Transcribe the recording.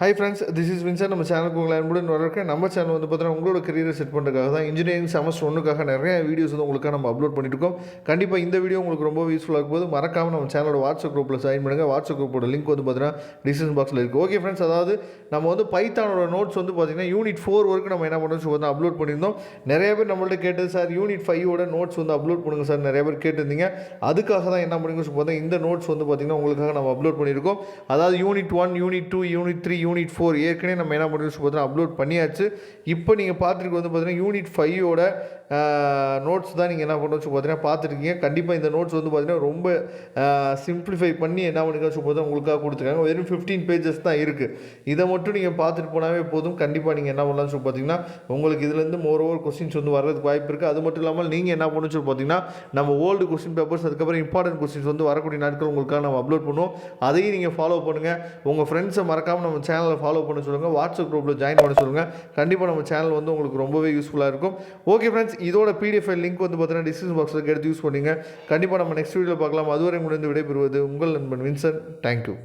Hi friends, this is Vinson. நம்ம சேனலுக்கு உங்களை அன்புடன் வரவேற்கிறேன். நம்ம சேனல் வந்து பார்த்தீங்கன்னா உங்களோட கரியரை செட் பண்ணுறதுக்காக தான் இன்ஜினியரிங் செமஸ்டர் ஒன்றுக்காக நிறைய வீடியோஸ் வந்து உங்களுக்காக நம்ம அப்லோட் பண்ணிட்டு இருக்கோம். கண்டிப்பாக இந்த வீடியோ உங்களுக்கு ரொம்ப யூஸ்ஃபுல்லாக இருக்கும் போது மறக்காமல் நம்ம சேனலோட வாட்ஸ்அப் குரூப்பில் ஜாயின் பண்ணுங்கள். வாட்ஸ்அப் குரூப்போட லிங்க் வந்து பார்த்தீங்கன்னா டிஸ்கிரிப்ஷன் பாக்ஸில் இருக்குது. ஓகே ஃப்ரெண்ட்ஸ், அதாவது நம்ம வந்து பைத்தானோட நோட்ஸ் வந்து பார்த்தீங்கன்னா யூனிட் 4 வரைக்கும் நம்ம என்ன பண்ணுறோம் வந்து அப்லோட் பண்ணியிருந்தோம். நிறைய பேர் நம்மள்ட்ட கேட்டது, சார் யூனிட் 5ஓட நோட்ஸ் வந்து அப்லோட் பண்ணுங்க சார், நிறைய பேர் கேட்டிருந்தீங்க. அதுக்காக தான் என்ன பண்ணுங்க பார்த்தீங்கன்னா இந்த நோட்ஸ் வந்து பார்த்தீங்கன்னா உங்களுக்காக நம்ம அப்லோட் பண்ணியிருக்கோம். அதாவது யூனிட் 1, யூனிட் 2, யூனிட் 3, யூனிட் 4 ஏற்கனவே நம்ம என்ன பண்ணுறோம் பார்த்தீங்கன்னா அப்லோட் பண்ணியாச்சு. இப்போ நீங்கள் பார்த்துருக்கு வந்து பார்த்தீங்கன்னா யூனிட் 5ஓட நோட்ஸ் தான் நீங்கள் என்ன பண்ணுறோம் பார்த்தீங்கன்னா பார்த்துருக்கீங்க. கண்டிப்பாக இந்த நோட்ஸ் வந்து பார்த்தீங்கன்னா ரொம்ப சிம்பிளிஃபை பண்ணி என்ன பண்ணுங்க பார்த்தீங்கன்னா உங்களுக்காக கொடுத்துருக்காங்க. வெறும் 15 பேஜஸ் தான் இருக்குது. இதை மட்டும் நீங்கள் பார்த்துட்டு போனாவே போதும். கண்டிப்பாக நீங்கள் என்ன பண்ணலாம்னு பார்த்தீங்கன்னா உங்களுக்கு இதுலேருந்து மோரோவர் கொஸ்டின்ஸ் வந்து வர்றதுக்கு வாய்ப்பு இருக்குது. அது மட்டும் இல்லாமல் நீங்கள் என்ன பண்ணணும்னு பார்த்தீங்கன்னா நம்ம ஓல்டு கொஸ்டின் பேப்பர்ஸ், அதுக்கப்புறம் இம்பார்ட்டன்ட் கொஸ்டின்ஸ் வந்து வரக்கூடிய நாட்கள் உங்களுக்காக நம்ம அப்லோட் பண்ணுவோம். அதையும் நீங்கள் ஃபாலோ பண்ணுங்கள். உங்கள் ஃப்ரெண்ட்ஸை மறக்காமல் நம்ம சேனலை ஃபாலோ பண்ண சொல்லுங்கள். வாட்ஸ்அப் குரூப்பில் ஜாயின் பண்ண சொல்லுங்கள். கண்டிப்பாக நம்ம சேனல் வந்து உங்களுக்கு ரொம்பவே யூஸ்ஃபுல்லாக இருக்கும். ஓகே ஃப்ரெண்ட்ஸ், இதோட PDF லிங்க் வந்து பார்த்தீங்கன்னா டிஸ்கிரிப்ஷன் பாக்ஸில் எடுத்து யூஸ் பண்ணிங்க. கண்டிப்பாக நம்ம நெக்ஸ்ட் வீடியோவில் பார்க்கலாம். அதுவரை முடிந்து விடைபெறுவது உங்கள் நண்பன் வின்சன். தேங்க்யூ.